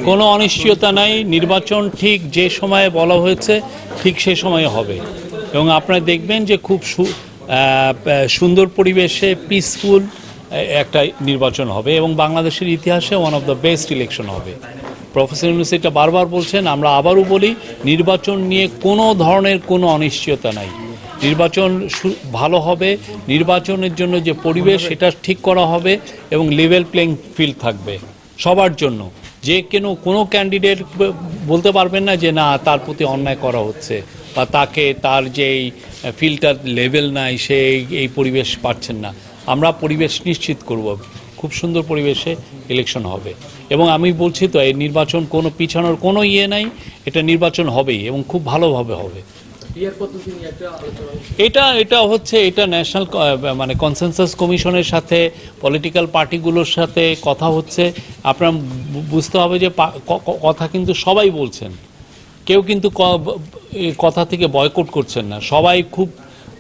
কোনো অনিশ্চয়তা নাই, নির্বাচন ঠিক যে সময়ে বলা হয়েছে ঠিক সে সময়ে হবে এবং আপনারা দেখবেন যে খুব সুন্দর পরিবেশে পিসফুল একটা নির্বাচন হবে এবং বাংলাদেশের ইতিহাসে one of the best election হবে। প্রফেসর ইউনূস এটা বারবার বলছেন, আমরা আবারও বলি নির্বাচন নিয়ে কোনো ধরনের কোনো অনিশ্চয়তা নাই। নির্বাচন ভালো হবে, নির্বাচনের জন্য যে পরিবেশ সেটা ঠিক করা হবে এবং লেভেল প্লেইং ফিল্ড থাকবে সবার জন্য। যে কোনো ক্যান্ডিডেট বলতে পারবেন না যে না তার প্রতি অন্যায় করা হচ্ছে বা তাকে তার যে এই ফিল্ডটার লেভেল নাই, সে এই পরিবেশ পাচ্ছেন না। আমরা পরিবেশ নিশ্চিত করব, খুব সুন্দর পরিবেশে ইলেকশন হবে এবং আমি বলছি তো এই নির্বাচন কোনো পিছানোর কোনো নাই, এটা নির্বাচন হবেই এবং খুব ভালোভাবে হবে। এটা হচ্ছে এটা ন্যাশনাল মানে কনসেনসাস কমিশনের সাথে পলিটিক্যাল পার্টিগুলোর সাথে কথা হচ্ছে। আপনার বুঝতে হবে যে কথা কিন্তু সবাই বলছেন, কেউ কিন্তু কথা থেকে বয়কট করছেন না, সবাই খুব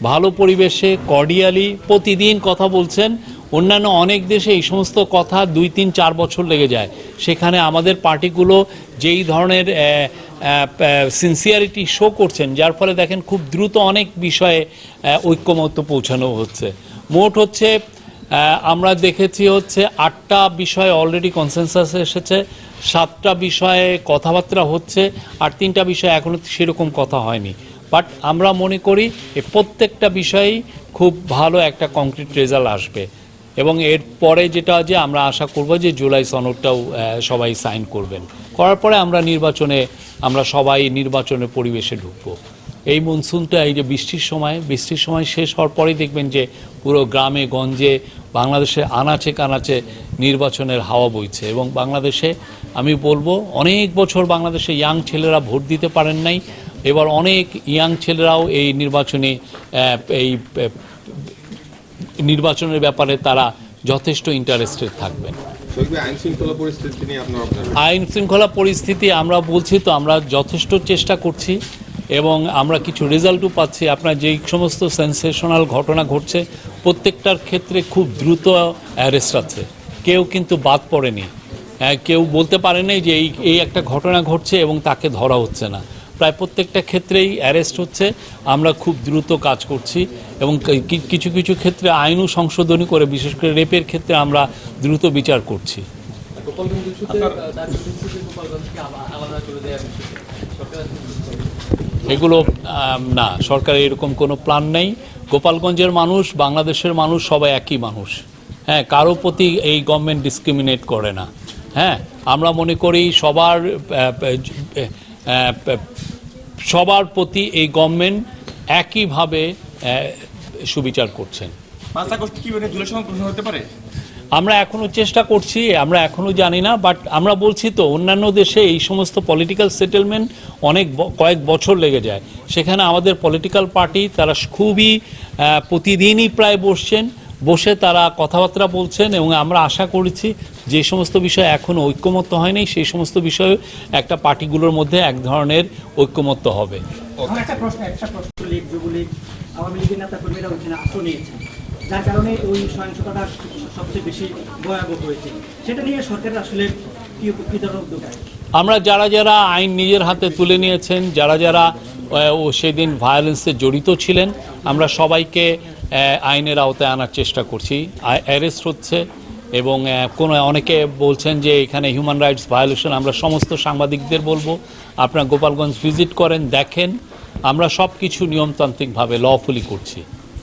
ভালো পরিবেশে কর্ডিয়ালি প্রতিদিন কথা বলছেন। অন্যান্য অনেক দেশে এই সমস্ত কথা 2, 3, 4 বছর লেগে যায়, সেখানে আমাদের পার্টিগুলো যেই ধরনের সিনসিয়ারিটি শো করছেন, যার ফলে দেখেন খুব দ্রুত অনেক বিষয়ে ঐক্যমত্য পৌঁছানো হচ্ছে। মোট হচ্ছে আমরা দেখেছি হচ্ছে 8টা বিষয়ে অলরেডি কনসেনসাস এসেছে, 7টা বিষয়ে কথাবার্তা হচ্ছে, আর 3টা বিষয়ে এখনও সেরকম কথা হয়নি। বাট আমরা মনে করি এই প্রত্যেকটা বিষয়েই খুব ভালো একটা কংক্রিট রেজাল্ট আসবে এবং এর পরে যেটা যে আমরা আশা করব যে জুলাই সনদটাও সবাই সাইন করবেন, করার পরে আমরা সবাই নির্বাচনের পরিবেশে ঢুকবো। এই মনসুনটা এই যে বৃষ্টির সময় শেষ হওয়ার পরেই দেখবেন যে পুরো গ্রামে গঞ্জে বাংলাদেশে আনাচে কানাচে নির্বাচনের হাওয়া বইছে এবং বাংলাদেশে আমি বলবো অনেক বছর বাংলাদেশে ইয়াং ছেলেরা ভোট দিতে পারেন নাই, এবার অনেক ইয়াং ছেলেরাও এই নির্বাচনের ব্যাপারে তারা যথেষ্ট ইন্টারেস্টেড থাকবেন। আইন শৃঙ্খলা পরিস্থিতি আমরা বলছি তো আমরা যথেষ্ট চেষ্টা করছি এবং আমরা কিছু রেজাল্টও পাচ্ছি। আপনার যেই সমস্ত সেন্সেশনাল ঘটনা ঘটছে প্রত্যেকটার ক্ষেত্রে খুব দ্রুত অ্যারেস্ট আছে, কেউ কিন্তু বাদ পড়েনি, কেউ বলতে পারে নাই যে এই একটা ঘটনা ঘটছে এবং তাকে ধরা হচ্ছে না। প্রায় প্রত্যেকটা ক্ষেত্রেই অ্যারেস্ট হচ্ছে। আমরা খুব দ্রুত কাজ করছি এবং কিছু কিছু ক্ষেত্রে আইনও সংশোধনী করে, বিশেষ করে রেপের ক্ষেত্রে আমরা দ্রুত বিচার করছি। এগুলো না, সরকারের এরকম কোনো প্ল্যান নেই। গোপালগঞ্জের মানুষ, বাংলাদেশের মানুষ সবাই একই মানুষ, হ্যাঁ, কারো প্রতি এই গভর্নমেন্ট ডিসক্রিমিনেট করে না। হ্যাঁ, আমরা মনে করি সবার প্রতি এই গভর্নমেন্ট একইভাবে সুবিচার করছেন। আমরা এখনও চেষ্টা করছি, আমরা এখনও জানি না, বাট আমরা বলছি তো অন্যান্য দেশে এই সমস্ত পলিটিক্যাল সেটেলমেন্ট কয়েক বছর লেগে যায়। সেখানে আমাদের পলিটিক্যাল পার্টি তারা খুবই প্রতিদিনই প্রায় বসে তারা কথাবার্তা বলছেন এবং আমরা আশা করেছি যে সমস্ত বিষয় এখনও ঐক্যমত্য হয়নি সেই সমস্ত বিষয়ে একটা পার্টিগুলোর মধ্যে এক ধরনের ঐক্যমত্য হবে। যার কারণে ওই সহিংসতাটা সবচেয়ে বেশি ভয়াবহ হয়েছে, সেটা নিয়ে সরকারের আসলে কি ধরনের উদ্যোগ? আমরা যারা আইন নিজের হাতে তুলে নিয়েছেন, যারা সেদিন ভায়োলেন্সে জড়িত ছিলেন, আমরা সবাইকে আইনের আওতায় আনার চেষ্টা করছি। অ্যারেস্ট হচ্ছে এবং অনেকে বলছেন যে এখানে হিউম্যান রাইটস ভায়োলেশন। আমরা সমস্ত সাংবাদিকদের বলবো আপনারা গোপালগঞ্জ ভিজিট করেন, দেখেন আমরা সব কিছু নিয়মতান্ত্রিকভাবে লফুলি করছি।